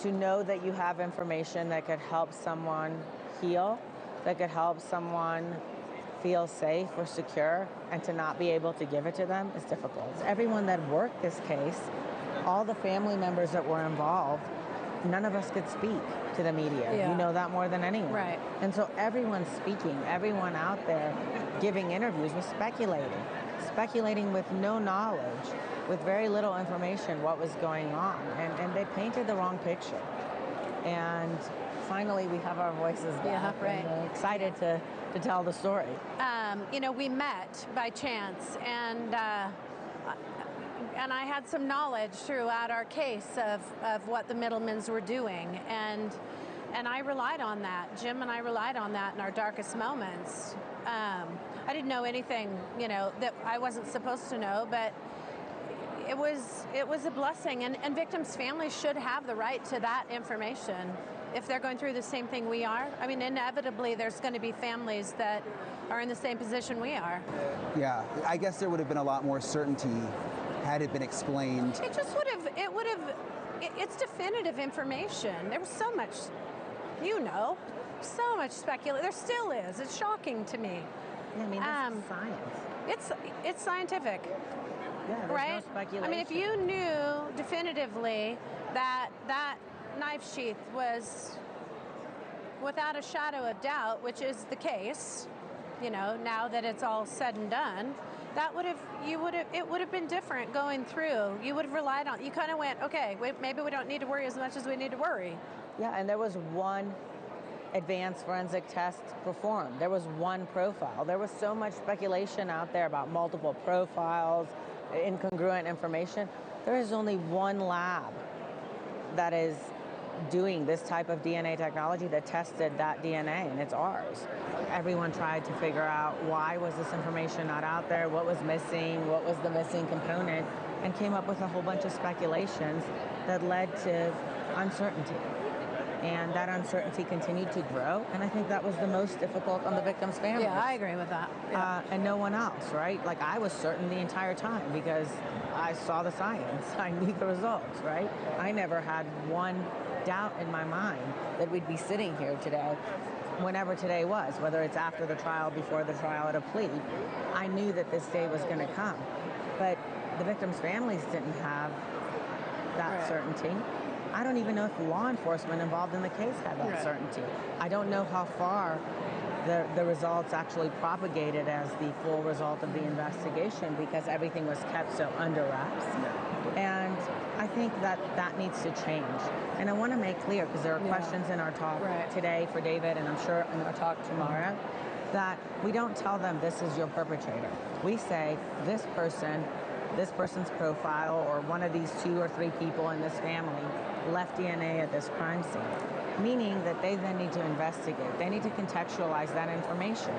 to know that you have information that could help someone heal, that could help someone feel safe or secure, and to not be able to give it to them is difficult. Everyone that worked this case, all the family members that were involved, none of us could speak to the media. Yeah. You know that more than anyone. Right. And so everyone's speaking, everyone out there giving interviews was speculating with no knowledge, with very little information what was going on. And they painted the wrong picture. And finally we have our voices back. Yeah, right. And excited to tell the story. You know, we met by chance, and I had some knowledge throughout our case of what the Mittelmans were doing, and I relied on that. Jim and I relied on that in our darkest moments. I didn't know anything, you know, that I wasn't supposed to know, but it was a blessing, and victims' families should have the right to that information if they're going through the same thing we are. I mean, inevitably there's going to be families that are in the same position we are. Yeah, I guess there would have been a lot more certainty had it been explained. It just would have, it's definitive information. There was so much, you know, so much speculation. There still is. It's shocking to me. Yeah, I mean, this is science. It's scientific. Yeah, there's right? no speculation. I mean, if you knew definitively that that knife sheath was without a shadow of doubt, which is the case, you know, now that it's all said and done, it would have been different going through. You would have relied on, you kind of went, okay, maybe we don't need to worry as much as we need to worry. Yeah, and there was one advanced forensic test performed. There was one profile. There was so much speculation out there about multiple profiles, incongruent information. There is only one lab that is doing this type of DNA technology that tested that DNA, and it's ours. Everyone tried to figure out why was this information not out there, what was missing, what was the missing component, and came up with a whole bunch of speculations that led to uncertainty. And that uncertainty continued to grow, and I think that was the most difficult on the victims' families. Yeah, I agree with that. Yeah. And no one else, right? Like, I was certain the entire time because I saw the science. I knew the results, right? I never had one doubt in my mind that we'd be sitting here today, whenever today was, whether it's after the trial, before the trial, at a plea. I knew that this day was going to come. But the victims' families didn't have that certainty. I don't even know if law enforcement involved in the case had that certainty. I don't know how far the results actually propagated as the full result of the investigation because everything was kept so under wraps. And I think that needs to change. And I want to make clear, because there are questions in our talk today for David, and I'm sure in our talk tomorrow, that we don't tell them this is your perpetrator. We say this person's profile, or one of these 2 or 3 people in this family left DNA at this crime scene, meaning that they then need to investigate. They need to contextualize that information.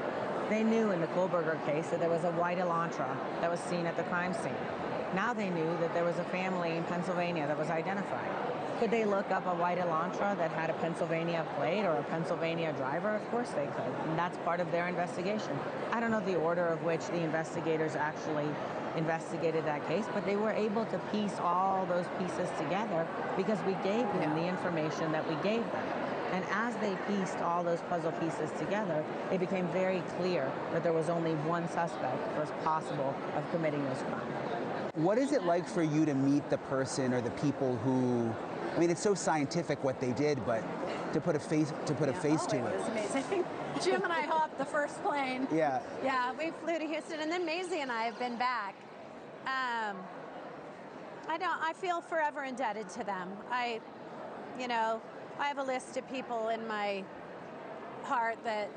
They knew in the Kohberger case that there was a white Elantra that was seen at the crime scene. Now they knew that there was a family in Pennsylvania that was identified. Could they look up a white Elantra that had a Pennsylvania plate or a Pennsylvania driver? Of course they could, and that's part of their investigation. I don't know the order of which the investigators actually investigated that case, but they were able to piece all those pieces together because we gave them the information that we gave them. And as they pieced all those puzzle pieces together, it became very clear that there was only one suspect was possible of committing this crime. What is it like for you to meet the person or the people who, I mean, it's so scientific what they did, but to put a face to it. It was amazing. Jim and I hopped the first plane. Yeah. Yeah, we flew to Houston, and then Maisie and I have been back. I feel forever indebted to them. I have a list of people in my heart that,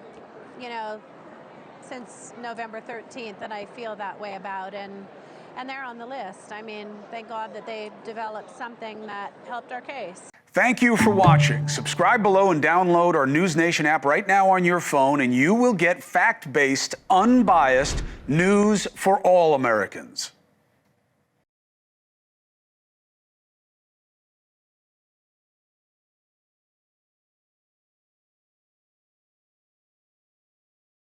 since November 13th that I feel that way about, and they're on the list. I mean, thank God that they developed something that helped our case. Thank you for watching. Subscribe below and download our NewsNation app right now on your phone, and you will get fact-based, unbiased news for all Americans.